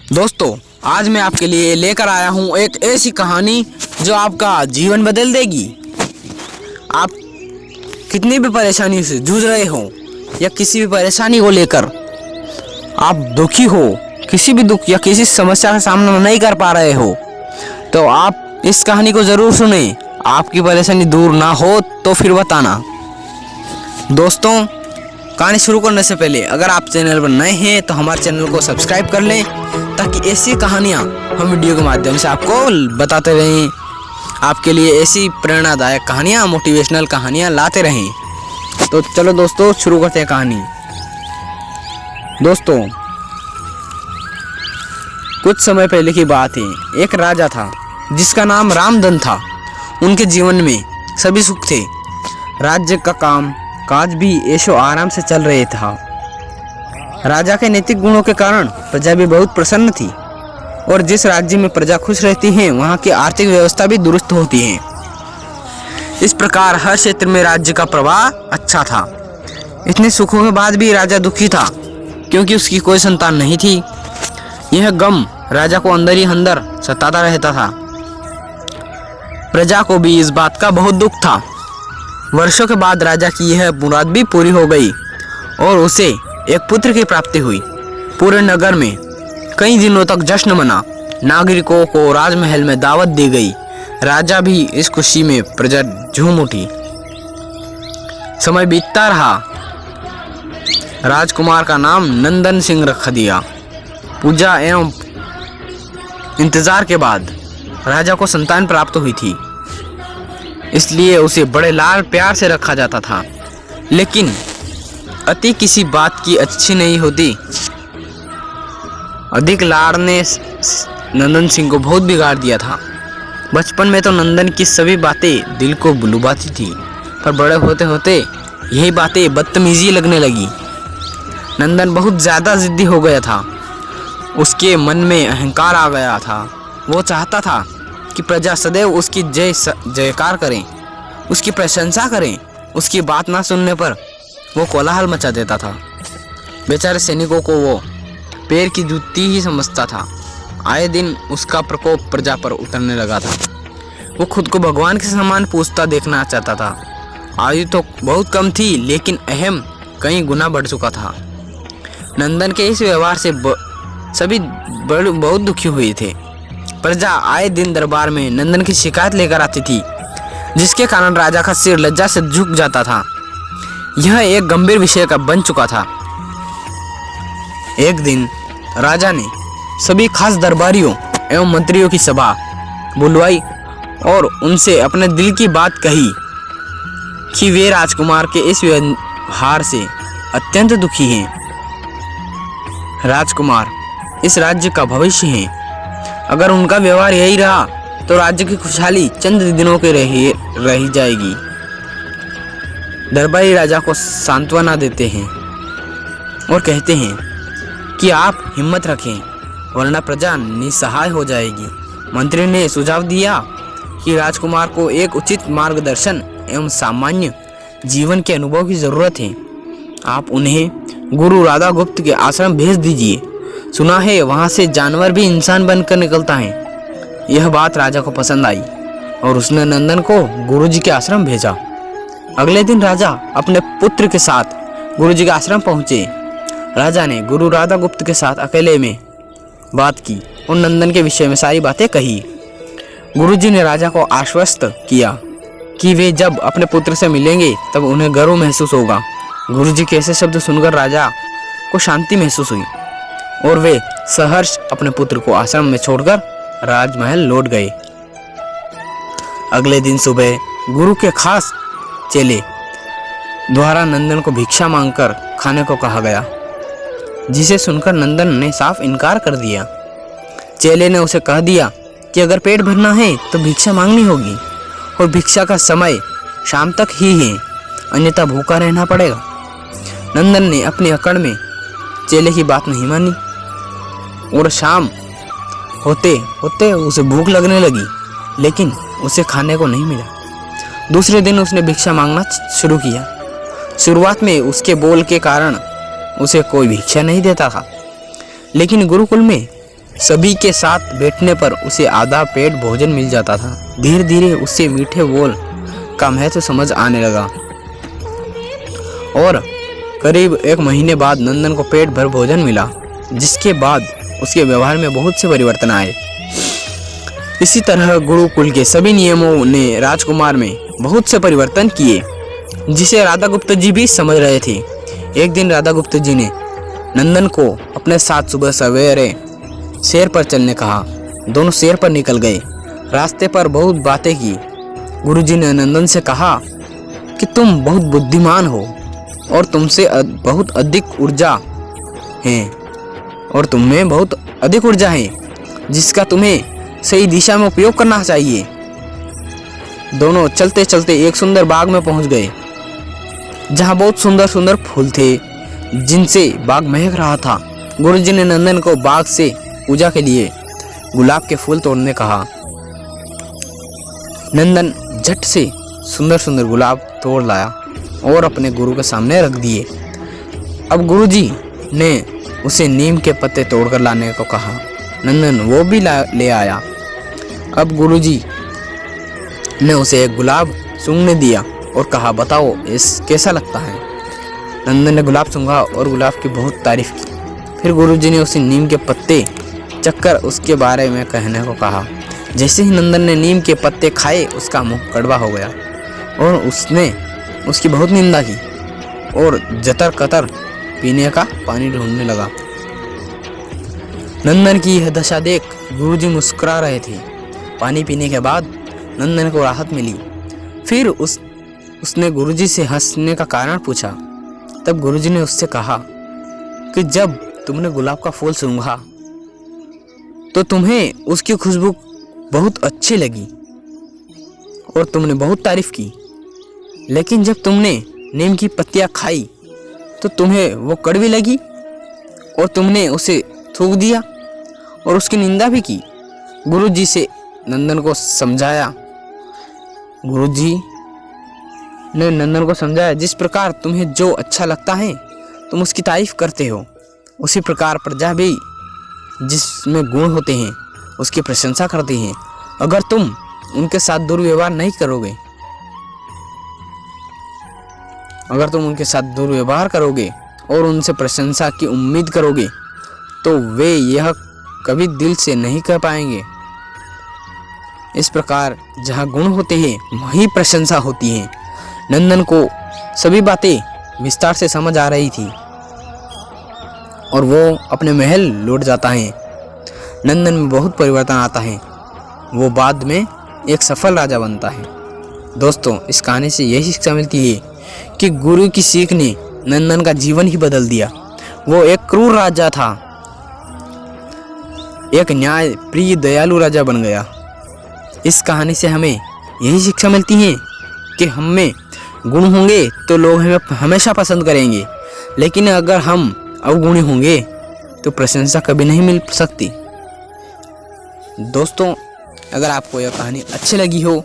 दोस्तों, आज मैं आपके लिए लेकर आया हूँ एक ऐसी कहानी जो आपका जीवन बदल देगी। आप कितनी भी परेशानी से जूझ रहे हो या किसी भी परेशानी को लेकर आप दुखी हो, किसी भी दुख या किसी समस्या का सामना नहीं कर पा रहे हो, तो आप इस कहानी को ज़रूर सुने। आपकी परेशानी दूर ना हो तो फिर बताना। दोस्तों, कहानी शुरू करने से पहले अगर आप चैनल पर नए हैं तो हमारे चैनल को सब्सक्राइब कर लें, ताकि ऐसी कहानियाँ हम वीडियो के माध्यम से आपको बताते रहें, आपके लिए ऐसी प्रेरणादायक कहानियाँ, मोटिवेशनल कहानियाँ लाते रहें। तो चलो दोस्तों, शुरू करते हैं कहानी। दोस्तों, कुछ समय पहले की बात है। एक राजा था जिसका नाम रामधन था। उनके जीवन में सभी सुख थे। राज्य का काम काज भी ऐशो आराम से चल रहे था। राजा के नैतिक गुणों के कारण प्रजा भी बहुत प्रसन्न थी, और जिस राज्य में प्रजा खुश रहती है वहाँ की आर्थिक व्यवस्था भी दुरुस्त होती है। इस प्रकार हर क्षेत्र में राज्य का प्रवाह अच्छा था। इतने सुखों के बाद भी राजा दुखी था, क्योंकि उसकी कोई संतान नहीं थी। यह गम राजा को अंदर ही अंदर सताता रहता था। प्रजा को भी इस बात का बहुत दुख था। वर्षों के बाद राजा की यह मुराद भी पूरी हो गई और उसे एक पुत्र की प्राप्ति हुई। पूरे नगर में कई दिनों तक जश्न मना। नागरिकों को राजमहल में दावत दी गई। राजा भी इस खुशी में प्रजा झूम उठी। समय बीतता रहा। राजकुमार का नाम नंदन सिंह रख दिया। पूजा एवं इंतजार के बाद राजा को संतान प्राप्त हुई थी, इसलिए उसे बड़े लाड प्यार से रखा जाता था। लेकिन अति किसी बात की अच्छी नहीं होती। अधिक लाड़ ने नंदन सिंह को बहुत बिगाड़ दिया था। बचपन में तो नंदन की सभी बातें दिल को लुभाती थी, पर बड़े होते होते यही बातें बदतमीजी लगने लगी। नंदन बहुत ज़्यादा जिद्दी हो गया था। उसके मन में अहंकार आ गया था। वो चाहता था कि प्रजा सदैव उसकी जयकार करें, उसकी प्रशंसा करें। उसकी बात ना सुनने पर वो कोलाहल मचा देता था। बेचारे सैनिकों को वो पैर की जूती ही समझता था। आए दिन उसका प्रकोप प्रजा पर उतरने लगा था। वो खुद को भगवान के समान पूजता देखना चाहता था। आयु तो बहुत कम थी, लेकिन अहम कई गुना बढ़ चुका था। नंदन के इस व्यवहार से सभी बहुत दुखी हुए थे। प्रजा आए दिन दरबार में नंदन की शिकायत लेकर आती थी, जिसके कारण राजा का सिर लज्जा से झुक जाता था। यह एक गंभीर विषय का बन चुका था। एक दिन राजा ने सभी खास दरबारियों एवं मंत्रियों की सभा बुलवाई और उनसे अपने दिल की बात कही कि वे राजकुमार के इस व्यवहार से अत्यंत दुखी हैं। राजकुमार इस राज्य का भविष्य है। अगर उनका व्यवहार यही रहा तो राज्य की खुशहाली चंद दिनों के रह जाएगी। दरबारी राजा को सांत्वना देते हैं और कहते हैं कि आप हिम्मत रखें, वरना प्रजा निसहाय हो जाएगी। मंत्री ने सुझाव दिया कि राजकुमार को एक उचित मार्गदर्शन एवं सामान्य जीवन के अनुभव की जरूरत है। आप उन्हें गुरु राधा गुप्त के आश्रम भेज दीजिए। सुना है वहाँ से जानवर भी इंसान बनकर निकलता है। यह बात राजा को पसंद आई और उसने नंदन को गुरुजी के आश्रम भेजा। अगले दिन राजा अपने पुत्र के साथ गुरुजी के आश्रम पहुँचे। राजा ने गुरु राधा गुप्त के साथ अकेले में बात की और नंदन के विषय में सारी बातें कही। गुरुजी ने राजा को आश्वस्त किया कि वे जब अपने पुत्र से मिलेंगे तब उन्हें गर्व महसूस होगा। गुरुजी के ऐसे शब्द सुनकर राजा को शांति महसूस हुई और वे सहर्ष अपने पुत्र को आश्रम में छोड़कर राजमहल लौट गए। अगले दिन सुबह गुरु के खास चेले द्वारा नंदन को भिक्षा मांगकर खाने को कहा गया, जिसे सुनकर नंदन ने साफ इनकार कर दिया। चेले ने उसे कह दिया कि अगर पेट भरना है तो भिक्षा मांगनी होगी, और भिक्षा का समय शाम तक ही है, अन्यथा भूखा रहना पड़ेगा। नंदन ने अपनी अकड़ में चेले की बात नहीं मानी और शाम होते होते उसे भूख लगने लगी, लेकिन उसे खाने को नहीं मिला। दूसरे दिन उसने भिक्षा मांगना शुरू किया। शुरुआत में उसके बोल के कारण उसे कोई भिक्षा नहीं देता था, लेकिन गुरुकुल में सभी के साथ बैठने पर उसे आधा पेट भोजन मिल जाता था। धीरे धीरे उससे मीठे बोल का महत्व समझ आने लगा और करीब 1 महीने बाद नंदन को पेट भर भोजन मिला, जिसके बाद उसके व्यवहार में बहुत से परिवर्तन आए। इसी तरह गुरुकुल के सभी नियमों ने राजकुमार में बहुत से परिवर्तन किए, जिसे राधा गुप्ता जी भी समझ रहे थे। एक दिन राधा गुप्ता जी ने नंदन को अपने साथ सुबह सवेरे सैर पर चलने कहा। दोनों सैर पर निकल गए। रास्ते पर बहुत बातें की। गुरुजी ने नंदन से कहा कि तुम बहुत बुद्धिमान हो और तुमसे बहुत अधिक ऊर्जा है और तुममें बहुत अधिक ऊर्जा है, जिसका तुम्हें सही दिशा में उपयोग करना चाहिए। दोनों चलते चलते एक सुंदर बाग में पहुंच गए, जहां बहुत सुंदर सुंदर फूल थे, जिनसे बाग महक रहा था। गुरुजी ने नंदन को बाग से पूजा के लिए गुलाब के फूल तोड़ने कहा। नंदन झट से सुंदर सुंदर गुलाब तोड़ लाया और अपने गुरु के सामने रख दिए। अब गुरुजी ने उसे नीम के पत्ते तोड़कर लाने को कहा। नंदन वो भी ले आया। अब गुरुजी ने उसे एक गुलाब सूंघने दिया और कहा, बताओ इस कैसा लगता है। नंदन ने गुलाब सूंघा और गुलाब की बहुत तारीफ की। फिर गुरुजी ने उसे नीम के पत्ते चक्कर उसके बारे में कहने को कहा। जैसे ही नंदन ने नीम के पत्ते खाए, उसका मुंह कड़वा हो गया और उसने उसकी बहुत निंदा की और जतर कतर पीने का पानी ढूंढने लगा। नंदन की यह दशा देख गुरुजी मुस्कुरा रहे थे। पानी पीने के बाद नंदन को राहत मिली। फिर उसने गुरुजी से हंसने का कारण पूछा। तब गुरुजी ने उससे कहा कि जब तुमने गुलाब का फूल सूंघा तो तुम्हें उसकी खुशबू बहुत अच्छी लगी और तुमने बहुत तारीफ की, लेकिन जब तुमने नीम की पत्तियां खाई तो तुम्हें वो कड़वी लगी और तुमने उसे थूक दिया और उसकी निंदा भी की। गुरुजी से नंदन को समझाया। गुरुजी ने नंदन को समझाया, जिस प्रकार तुम्हें जो अच्छा लगता है तुम उसकी तारीफ करते हो, उसी प्रकार प्रजा भी जिसमें गुण होते हैं उसकी प्रशंसा करती हैं। अगर तुम उनके साथ दुर्व्यवहार नहीं करोगे, अगर तुम उनके साथ दुर्व्यवहार करोगे और उनसे प्रशंसा की उम्मीद करोगे तो वे यह कभी दिल से नहीं कर पाएंगे। इस प्रकार जहाँ गुण होते हैं वहीं प्रशंसा होती है। नंदन को सभी बातें विस्तार से समझ आ रही थी और वो अपने महल लौट जाता है। नंदन में बहुत परिवर्तन आता है। वो बाद में एक सफल राजा बनता है। दोस्तों, इस कहानी से यही शिक्षा मिलती है कि गुरु की सीख ने नंदन का जीवन ही बदल दिया। वो एक क्रूर राजा था, एक न्याय प्रिय दयालु राजा बन गया। इस कहानी से हमें यही शिक्षा मिलती है कि हम में गुण होंगे तो लोग हमें हमेशा पसंद करेंगे, लेकिन अगर हम अवगुणी होंगे तो प्रशंसा कभी नहीं मिल सकती। दोस्तों, अगर आपको यह कहानी अच्छी लगी हो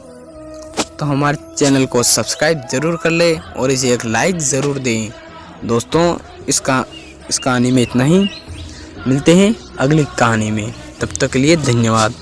तो हमारे चैनल को सब्सक्राइब ज़रूर कर लें और इसे एक लाइक ज़रूर दें। दोस्तों, इस कहानी में इतना ही। मिलते हैं अगली कहानी में। तब तक के लिए धन्यवाद।